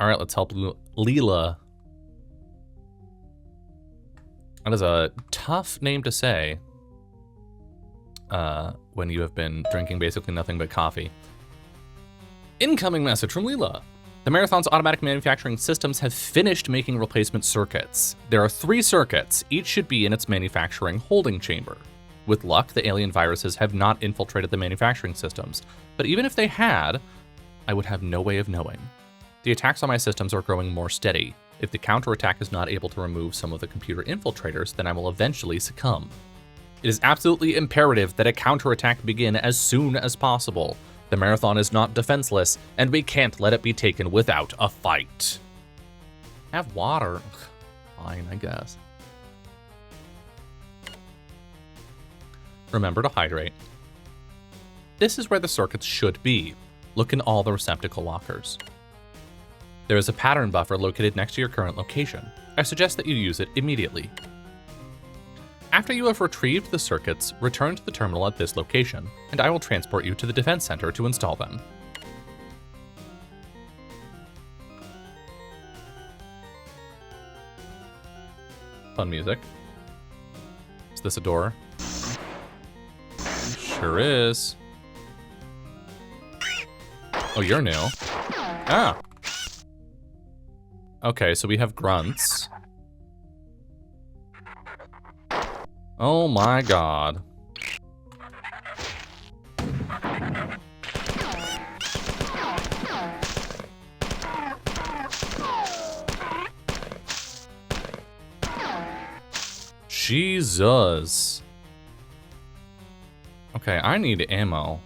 Alright, let's help Leela. That is a tough name to say when you have been drinking basically nothing but coffee. Incoming message from Leela. The Marathon's automatic manufacturing systems have finished making replacement circuits. There are 3 circuits, each should be in its manufacturing holding chamber. With luck, the alien viruses have not infiltrated the manufacturing systems, but even if they had, I would have no way of knowing. The attacks on my systems are growing more steady. If the counterattack is not able to remove some of the computer infiltrators, then I will eventually succumb. It is absolutely imperative that a counterattack begin as soon as possible. The Marathon is not defenseless, and we can't let it be taken without a fight. Have water. Fine, I guess. Remember to hydrate. This is where the circuits should be. Look in all the receptacle lockers. There is a pattern buffer located next to your current location. I suggest that you use it immediately. After you have retrieved the circuits, return to the terminal at this location, and I will transport you to the defense center to install them. Fun music. Is this a door? Sure is. Oh, you're new. Ah. Okay, so we have grunts. Oh my god. Jesus. Okay, I need ammo.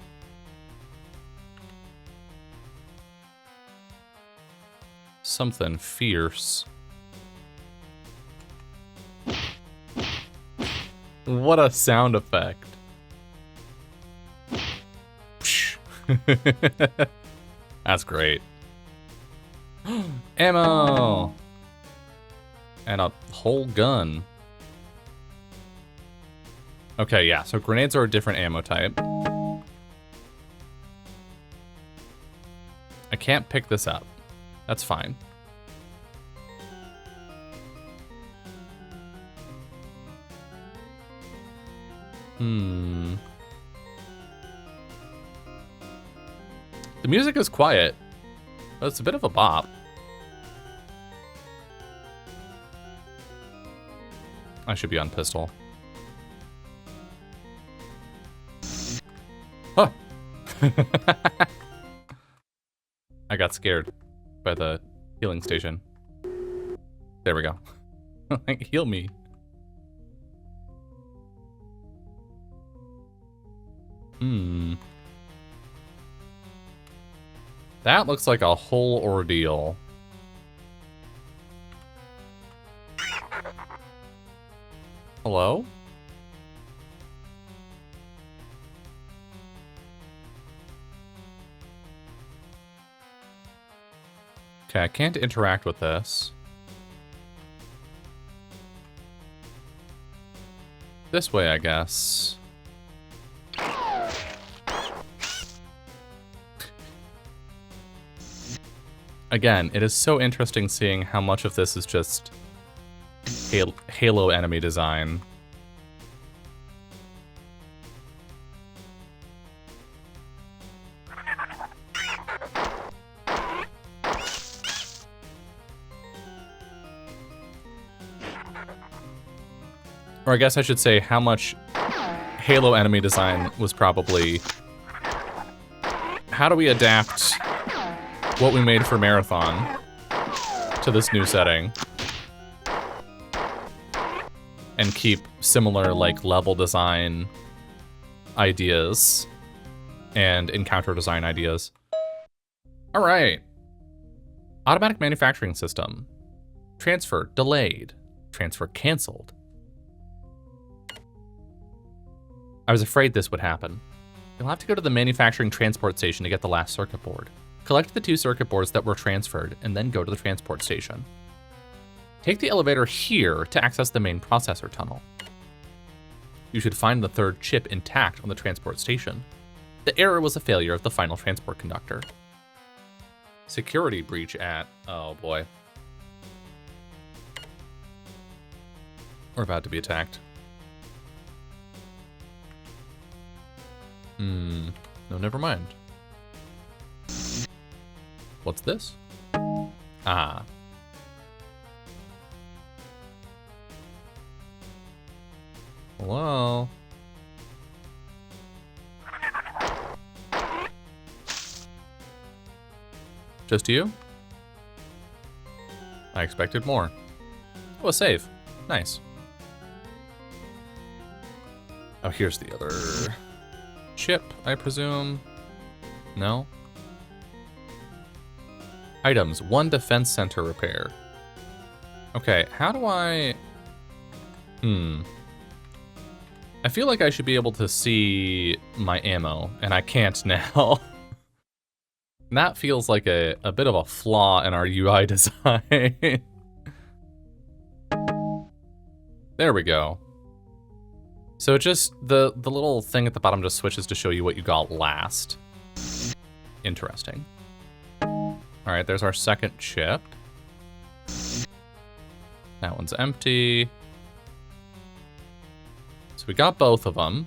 Something fierce. What a sound effect. That's great. Ammo! And a whole gun. Okay, yeah, so grenades are a different ammo type. I can't pick this up. That's fine. The music is quiet, but it's a bit of a bop. I should be on pistol. Huh. I got scared by the healing station. There we go. Heal me. That looks like a whole ordeal. Hello? Okay, I can't interact with this. This way, I guess. Again, it is so interesting seeing how much of this is just Halo enemy design. Or I guess I should say how much Halo enemy design was probably... How do we adapt what we made for Marathon to this new setting and keep similar like level design ideas and encounter design ideas? All right. Automatic manufacturing system. Transfer delayed. Transfer canceled. I was afraid this would happen. You'll have to go to the manufacturing transport station to get the last circuit board. Collect the 2 circuit boards that were transferred, and then go to the transport station. Take the elevator here to access the main processor tunnel. You should find the 3rd chip intact on the transport station. The error was a failure of the final transport conductor. Security breach at... Oh, boy. We're about to be attacked. No, never mind. What's this? Ah. Well... Just you? I expected more. Oh, a save. Nice. Oh, here's the other chip, I presume. No? Items, 1 defense center repair. Okay, how do I... I feel like I should be able to see my ammo, and I can't now. That feels like a bit of a flaw in our UI design. There we go. So it just, the little thing at the bottom just switches to show you what you got last. Interesting. All right, there's our second chip. That one's empty. So we got both of them.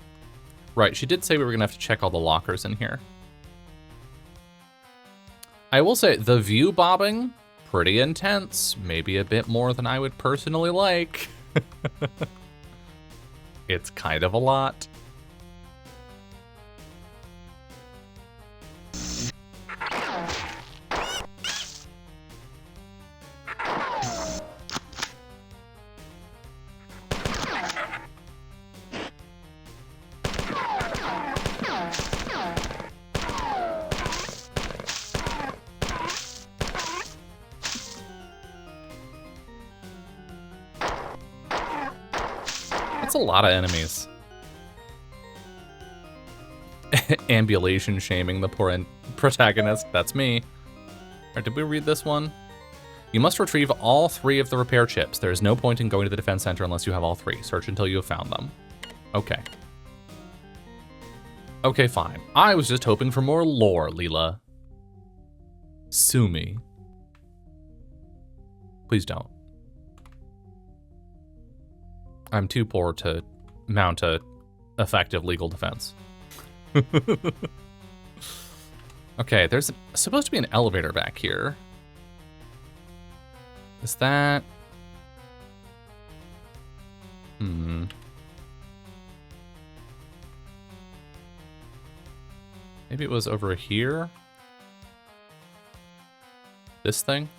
Right, she did say we were gonna have to check all the lockers in here. I will say, the view bobbing, pretty intense. Maybe a bit more than I would personally like. It's kind of a lot. A lot of enemies. Ambulation shaming the poor protagonist. That's me. Alright, did we read this one? You must retrieve all 3 of the repair chips. There is no point in going to the defense center unless you have all 3. Search until you have found them. Okay. Okay, fine. I was just hoping for more lore, Leela. Sue me. Please don't. I'm too poor to mount a effective legal defense. Okay, there's supposed to be an elevator back here. Is that... Maybe it was over here? This thing?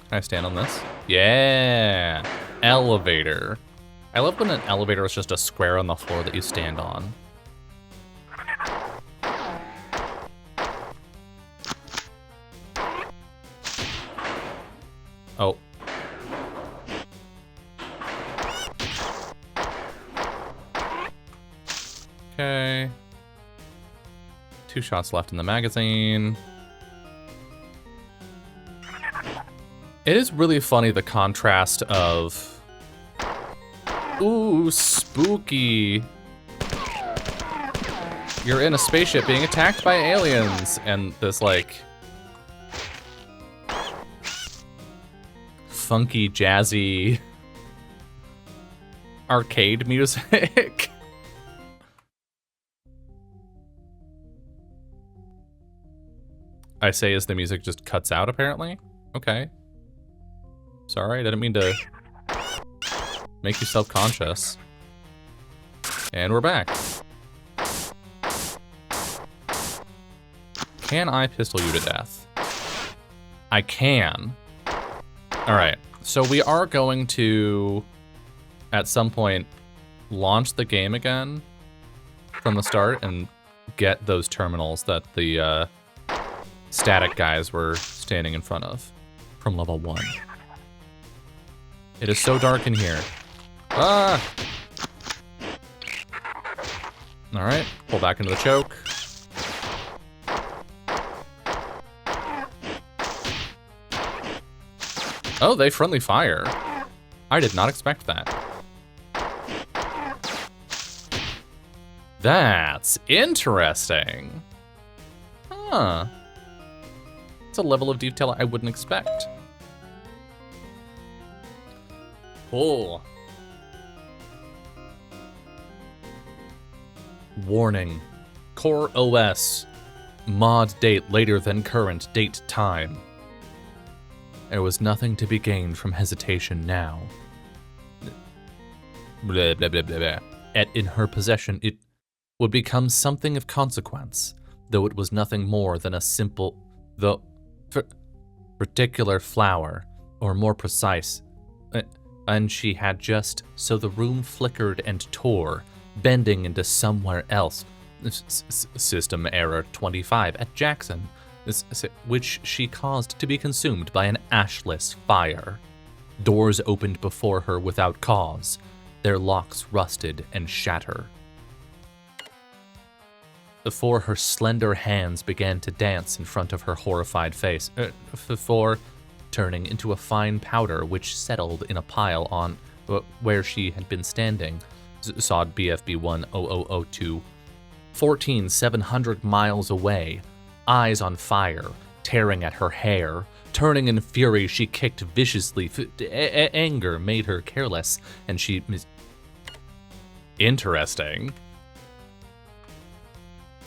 Can I stand on this? Yeah! Elevator. I love when an elevator is just a square on the floor that you stand on. Oh. Okay. 2 shots left in the magazine. It is really funny, the contrast of... Ooh, spooky. You're in a spaceship being attacked by aliens, and this, like... funky, jazzy... arcade music. I say as the music just cuts out, apparently. Okay. Sorry, I didn't mean to make you self-conscious. And we're back. Can I pistol you to death? I can. Alright, so we are going to, at some point, launch the game again from the start and get those terminals that the static guys were standing in front of from level 1. It is so dark in here. Ah! Alright, pull back into the choke. Oh, they friendly fire. I did not expect that. That's interesting. Huh. It's a level of detail I wouldn't expect. Oh. Warning. Core OS. Mod date later than current date time. There was nothing to be gained from hesitation now. Blah, blah, blah, blah, blah. In her possession, it would become something of consequence, though it was nothing more than a simple, particular flower, or more precise, and she had just, so the room flickered and tore, bending into somewhere else. System error 25 at Jackson, which she caused to be consumed by an ashless fire. Doors opened before her without cause, their locks rusted and shatter. Before her slender hands began to dance in front of her horrified face, before turning into a fine powder which settled in a pile on where she had been standing. Sod BFB 10002. 14,700 miles away, eyes on fire, tearing at her hair. Turning in fury, she kicked viciously. Anger made her careless, and she... Interesting.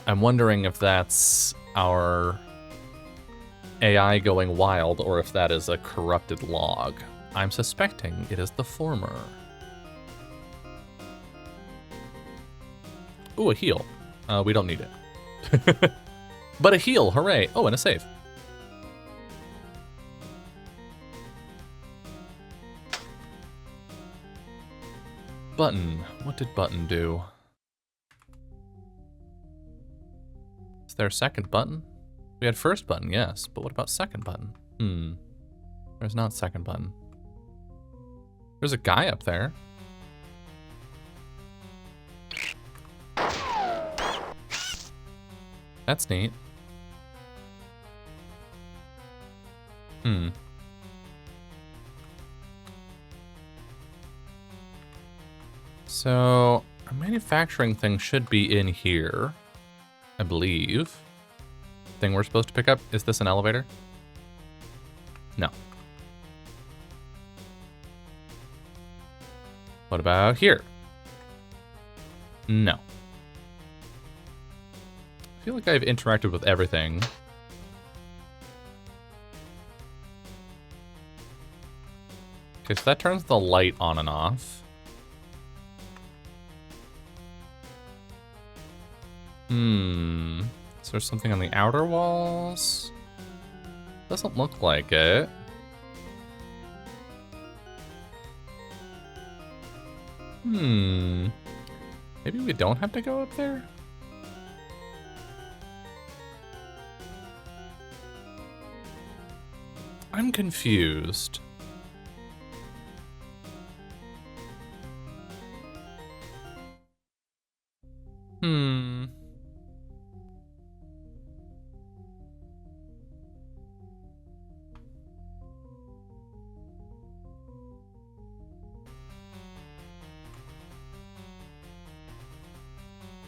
I'm wondering if that's our AI going wild, or if that is a corrupted log. I'm suspecting it is the former. Ooh, a heal. We don't need it. But a heal, hooray. Oh, and a save. Button. What did button do? Is there a second button? We had first button, yes, but what about second button? There's not second button. There's a guy up there. That's neat. So, our manufacturing thing should be in here, I believe. Thing we're supposed to pick up, is this an elevator? No. What about here? No. I feel like I've interacted with everything. Okay, so that turns the light on and off. Is there something on the outer walls? Doesn't look like it. Maybe we don't have to go up there? I'm confused.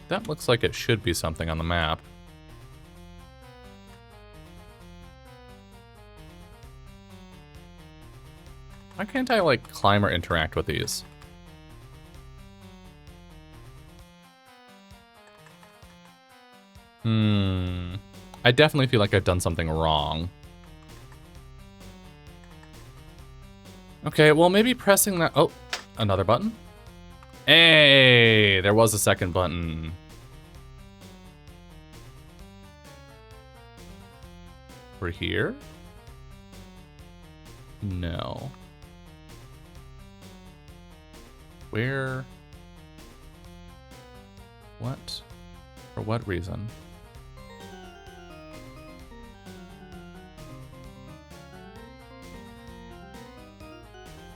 That looks like it should be something on the map. Why can't I, like, climb or interact with these? I definitely feel like I've done something wrong. Okay, well, maybe pressing that... Oh, another button? Hey, there was a second button. We're here? No. Where? What? For what reason?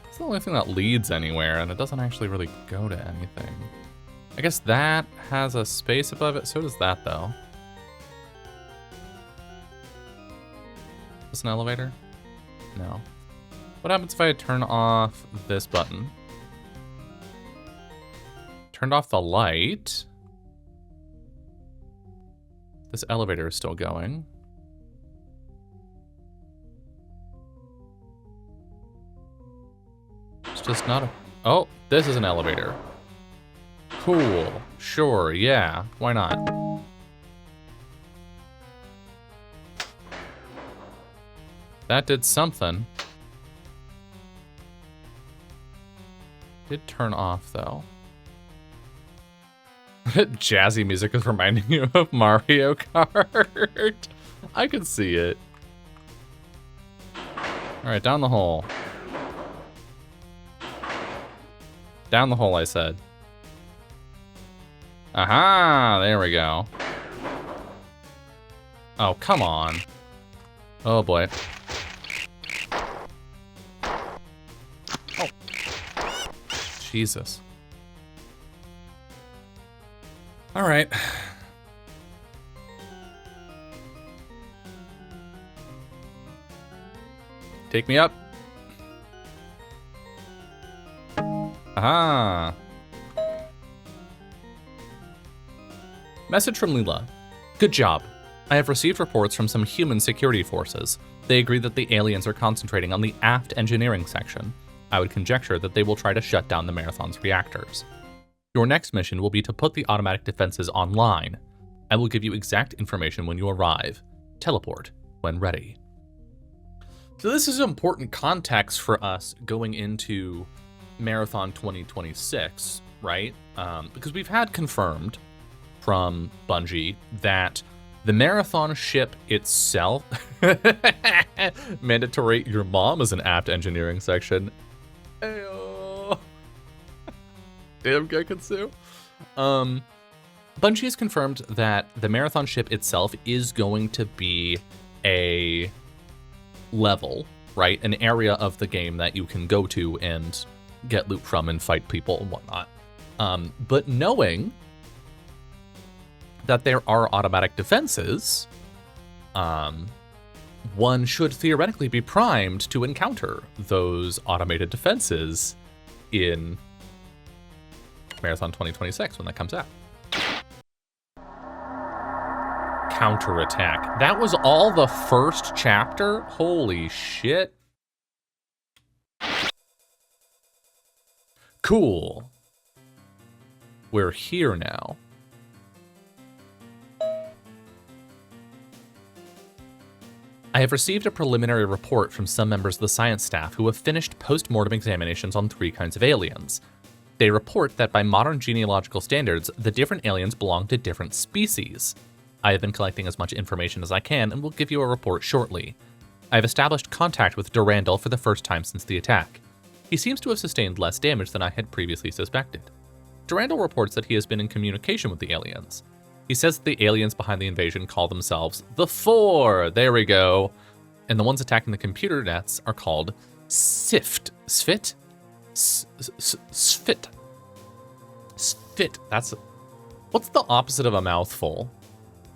It's the only thing that leads anywhere, and it doesn't actually really go to anything. I guess that has a space above it, so does that, though. Is this an elevator? No. What happens if I turn off this button? Turned off the light. This elevator is still going. It's just not a... Oh, this is an elevator. Cool. Sure, yeah. Why not? That did something. Did turn off, though. Jazzy music is reminding you of Mario Kart. I can see it. Alright, down the hole. Down the hole, I said. Aha! There we go. Oh, come on. Oh, boy. Oh. Jesus. All right. Take me up. Aha. Message from Leela. Good job. I have received reports from some human security forces. They agree that the aliens are concentrating on the aft engineering section. I would conjecture that they will try to shut down the Marathon's reactors. Your next mission will be to put the automatic defenses online. I will give you exact information when you arrive. Teleport when ready. So this is important context for us going into Marathon 2026, right? Because we've had confirmed from Bungie that the Marathon ship itself, mandatory, your mom is an apt engineering section. Ayo. Damn, Gekatsu. Bungie has confirmed that the Marathon ship itself is going to be a level, right? An area of the game that you can go to and get loot from and fight people and whatnot. But knowing that there are automatic defenses, one should theoretically be primed to encounter those automated defenses in Marathon 2026 when that comes out. Counterattack. That was all the first chapter? Holy shit. Cool. We're here now. I have received a preliminary report from some members of the science staff who have finished post-mortem examinations on 3 kinds of aliens. They report that by modern genealogical standards, the different aliens belong to different species. I have been collecting as much information as I can and will give you a report shortly. I have established contact with Durandal for the first time since the attack. He seems to have sustained less damage than I had previously suspected. Durandal reports that he has been in communication with the aliens. He says that the aliens behind the invasion call themselves the Four. There we go. And the ones attacking the computer nets are called Sift. Svit? Svit. Svit. That's... What's the opposite of a mouthful?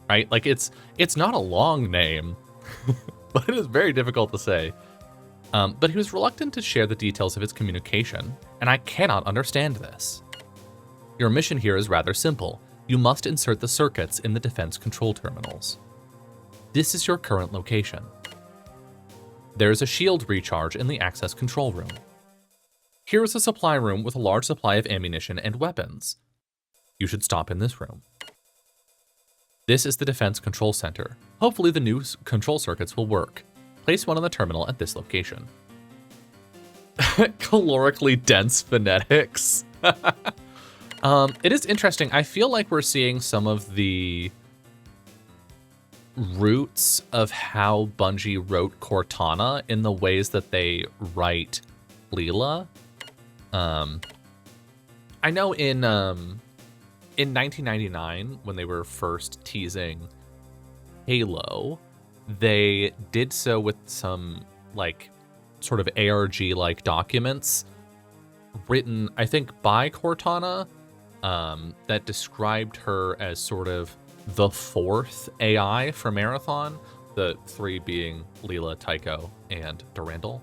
Right? Like, it's not a long name, but it is very difficult to say. But he was reluctant to share the details of his communication, and I cannot understand this. Your mission here is rather simple. You must insert the circuits in the defense control terminals. This is your current location. There is a shield recharge in the access control room. Here is a supply room with a large supply of ammunition and weapons. You should stop in this room. This is the defense control center. Hopefully the new control circuits will work. Place one on the terminal at this location. Calorically dense phonetics. It is interesting. I feel like we're seeing some of the roots of how Bungie wrote Cortana in the ways that they write Leela. I know in 1999, when they were first teasing Halo, they did so with some, like, sort of ARG-like documents written, I think, by Cortana, that described her as sort of the 4th AI for Marathon, the 3 being Leela, Tycho, and Durandal.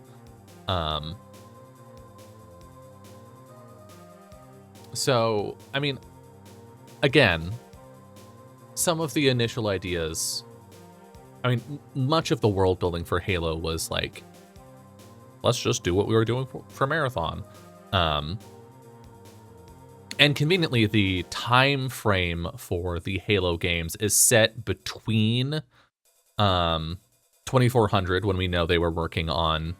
So, I mean, again, some of the initial ideas, I mean, much of the world building for Halo was like, let's just do what we were doing for Marathon. And conveniently, the time frame for the Halo games is set between 2400, when we know they were working on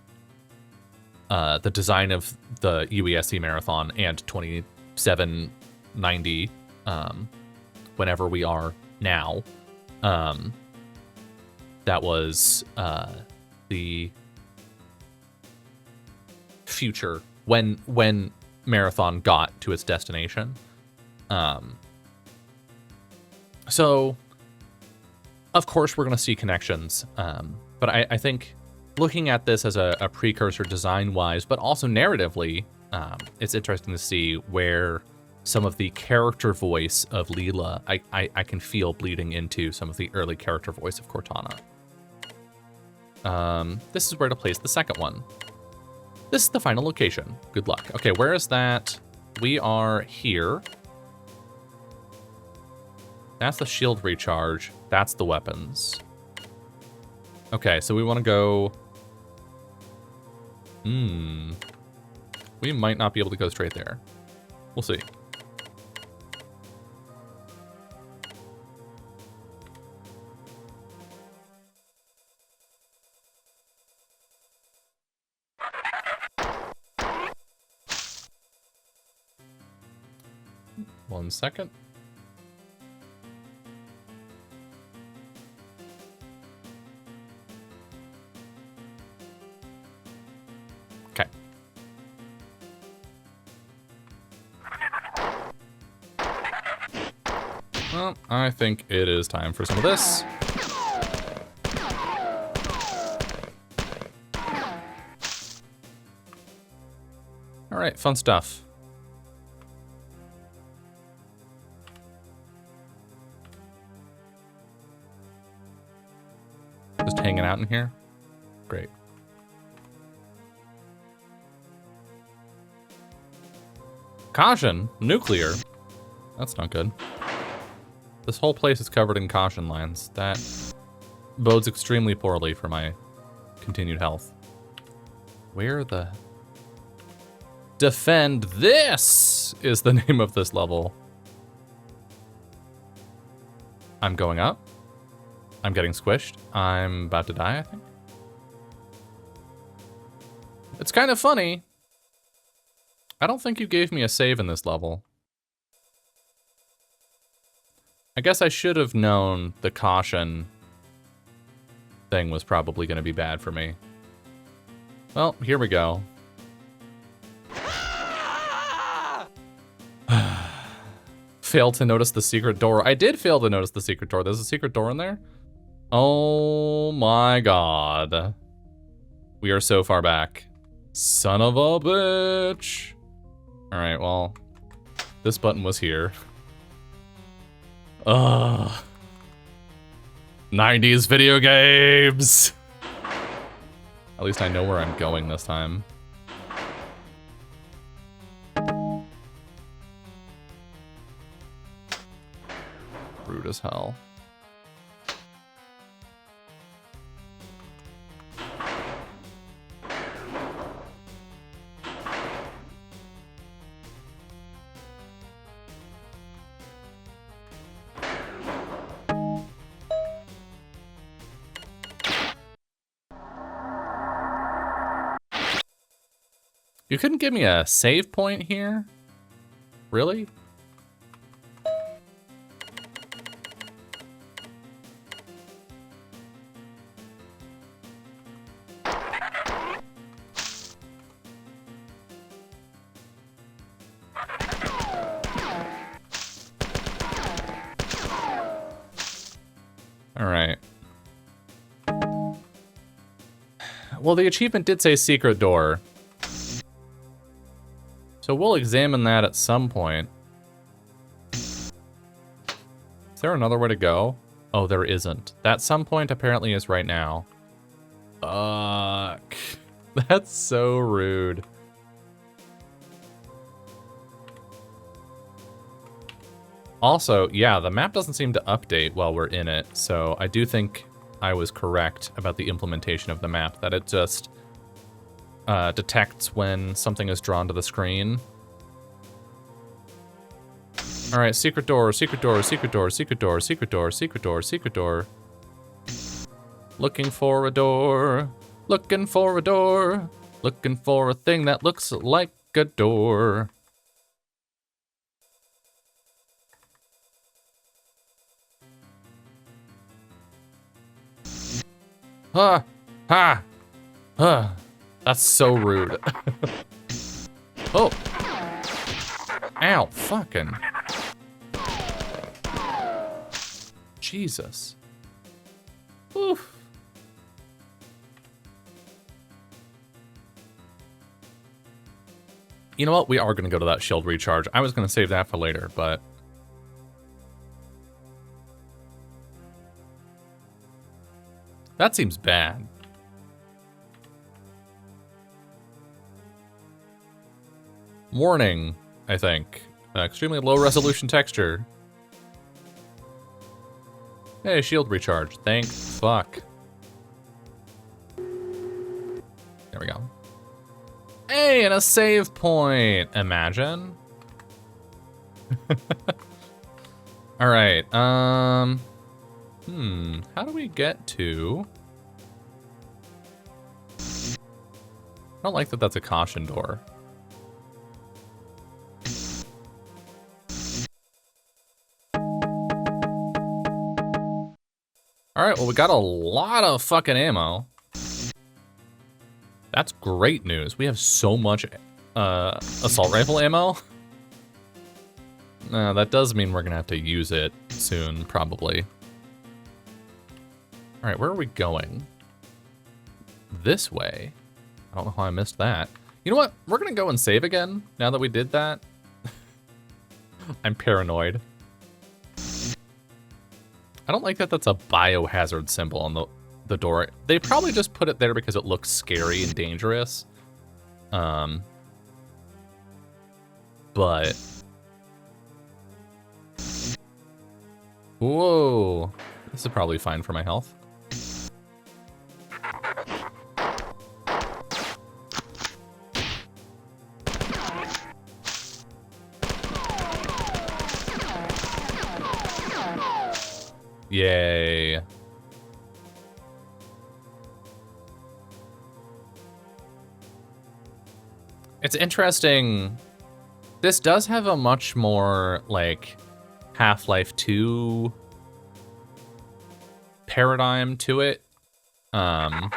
the design of the UESC Marathon, and 2790, whenever we are now. That was the future when Marathon got to its destination. So, of course, we're going to see connections. But I think looking at this as a precursor design-wise, but also narratively, it's interesting to see where some of the character voice of Leela, I can feel bleeding into some of the early character voice of Cortana. This is where to place the second one. This is the final location. Good luck. Okay, where is that? We are here. That's the shield recharge. That's the weapons. Okay, so we want to go... We might not be able to go straight there. We'll see. One second. Okay. Well, I think it is time for some of this. All right, fun stuff. Just hanging out in here? Great. Caution! Nuclear! That's not good. This whole place is covered in caution lines. That bodes extremely poorly for my continued health. Where the... Defend this is the name of this level. I'm going up. I'm getting squished. I'm about to die, I think. It's kind of funny. I don't think you gave me a save in this level. I guess I should have known the caution thing was probably going to be bad for me. Well, here we go. Failed to notice the secret door. I did fail to notice the secret door. There's a secret door in there? Oh my god. We are so far back. Son of a bitch. Alright, well, this button was here. Ugh. 90s video games. At least I know where I'm going this time. Rude as hell. You couldn't give me a save point here? Really? All right. Well, the achievement did say secret door. So we'll examine that at some point. Is there another way to go? Oh, there isn't. That some point apparently is right now. Fuck. That's so rude. Also, yeah, the map doesn't seem to update while we're in it, so I do think I was correct about the implementation of the map, that it just detects when something is drawn to the screen. All right, secret door, secret door, secret door, secret door, secret door, secret door, secret door. Looking for a door, looking for a door, looking for a thing that looks like a door. Ha! Ha! Ha! That's so rude. Oh! Ow, fucking. Jesus. Oof. You know what? We are going to go to that shield recharge. I was going to save that for later, but... that seems bad. Warning, I think. Extremely low resolution texture. Hey, shield recharge. Thank fuck. There we go. Hey, and a save point. Imagine. All right. How do we get to? I don't like that that's a caution door. All right, well, we got a lot of fucking ammo. That's great news. We have so much assault rifle ammo. That does mean we're gonna have to use it soon, probably. All right, where are we going? This way. I don't know how I missed that. You know what? We're gonna go and save again now that we did that. I'm paranoid. I don't like that that's a biohazard symbol on the door. They probably just put it there because it looks scary and dangerous. But... whoa. This is probably fine for my health. Yay. It's interesting. This does have a much more, like, Half-Life 2 paradigm to it. Oh.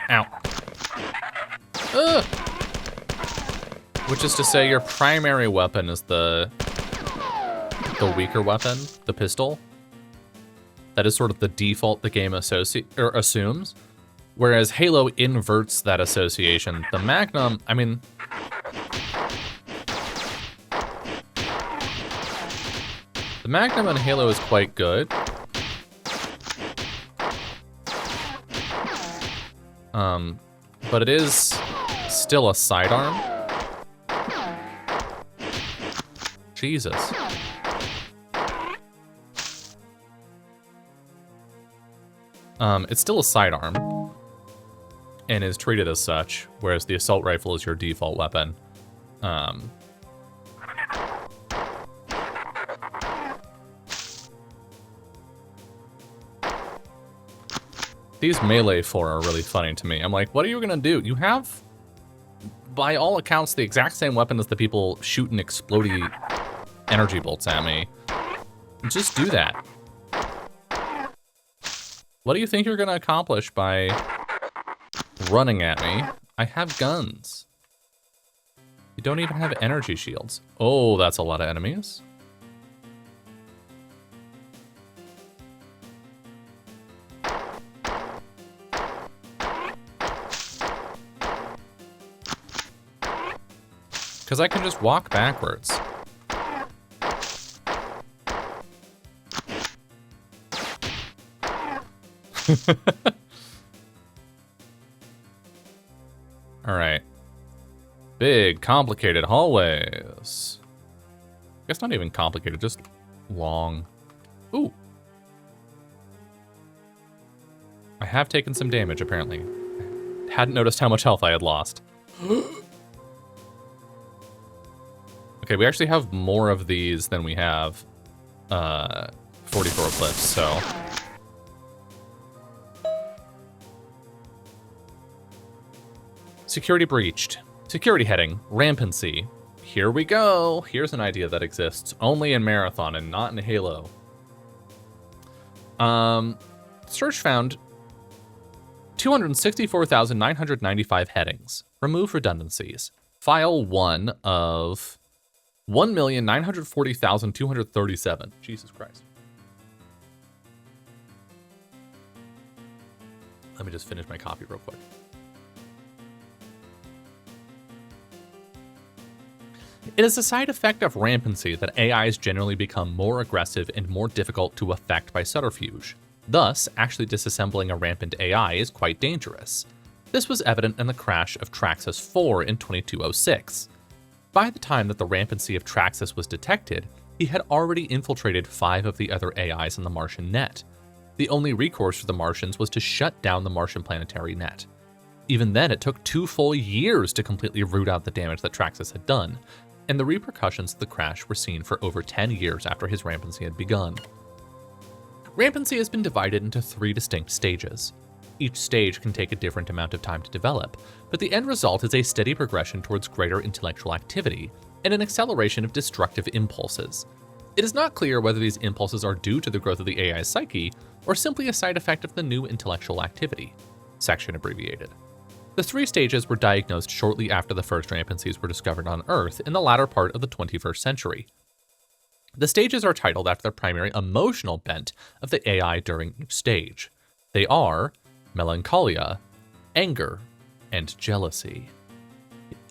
Ow. Ugh. Which is to say, your primary weapon is the weaker weapon, the pistol. That is sort of the default the game assumes. Whereas Halo inverts that association. The Magnum, I mean... the Magnum in Halo is quite good. But it is still a sidearm. Jesus. It's still a sidearm and is treated as such, whereas the assault rifle is your default weapon. These melee 4 are really funny to me. I'm like, what are you gonna do? You have, by all accounts, the exact same weapon as the people shooting explodey energy bolts at me. Just do that. What do you think you're gonna accomplish by running at me? I have guns. You don't even have energy shields. Oh, that's a lot of enemies. Because I can just walk backwards. All right. Big, complicated hallways. I guess not even complicated, just long. Ooh. I have taken some damage, apparently. Hadn't noticed how much health I had lost. Okay, we actually have more of these than we have 44 cliffs, so... Security breached. Security heading, rampancy. Here we go. Here's an idea that exists only in Marathon and not in Halo. Search found 264,995 headings. Remove redundancies. File 1 of 1,940,237. Jesus Christ. Let me just finish my coffee real quick. It is a side effect of rampancy that AIs generally become more aggressive and more difficult to affect by subterfuge. Thus, actually disassembling a rampant AI is quite dangerous. This was evident in the crash of Traxxas 4 in 2206. By the time that the rampancy of Traxxas was detected, he had already infiltrated 5 of the other AIs in the Martian net. The only recourse for the Martians was to shut down the Martian planetary net. Even then, it took 2 full years to completely root out the damage that Traxxas had done, and the repercussions of the crash were seen for over 10 years after his rampancy had begun. Rampancy has been divided into 3 distinct stages. Each stage can take a different amount of time to develop, but the end result is a steady progression towards greater intellectual activity and an acceleration of destructive impulses. It is not clear whether these impulses are due to the growth of the AI's psyche or simply a side effect of the new intellectual activity. Section abbreviated. The 3 stages were diagnosed shortly after the first rampancies were discovered on Earth in the latter part of the 21st century. The stages are titled after the primary emotional bent of the AI during each stage. They are melancholia, anger, and jealousy.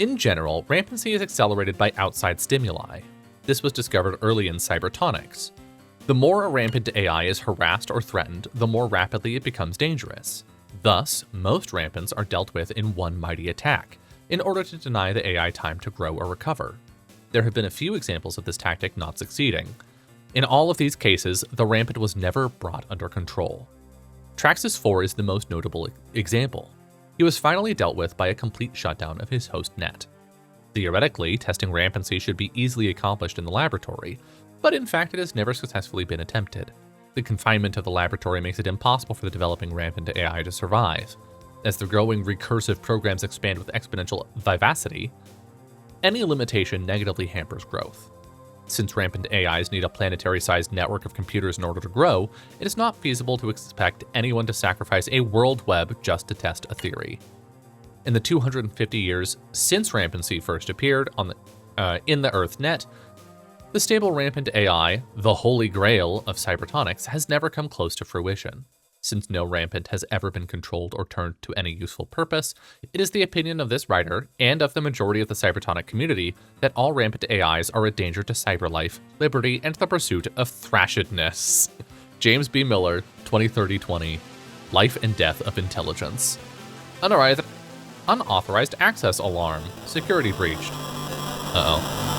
In general, rampancy is accelerated by outside stimuli. This was discovered early in cybertonics. The more a rampant AI is harassed or threatened, the more rapidly it becomes dangerous. Thus, most rampants are dealt with in one mighty attack, in order to deny the AI time to grow or recover. There have been a few examples of this tactic not succeeding. In all of these cases, the rampant was never brought under control. Traxxas 4 is the most notable example. He was finally dealt with by a complete shutdown of his host net. Theoretically, testing rampancy should be easily accomplished in the laboratory, but in fact it has never successfully been attempted. The confinement of the laboratory makes it impossible for the developing rampant AI to survive. As the growing recursive programs expand with exponential vivacity, any limitation negatively hampers growth. Since rampant AIs need a planetary-sized network of computers in order to grow, it is not feasible to expect anyone to sacrifice a world web just to test a theory. In the 250 years since rampancy first appeared in the Earth net, the stable rampant AI, the holy grail of cybertonics, has never come close to fruition. Since no rampant has ever been controlled or turned to any useful purpose, it is the opinion of this writer, and of the majority of the cybertonic community, that all rampant AIs are a danger to cyberlife, liberty, and the pursuit of thrashedness. James B. Miller, 2030-20, Life and Death of Intelligence. Unauthorized access alarm. Security breached. Uh-oh.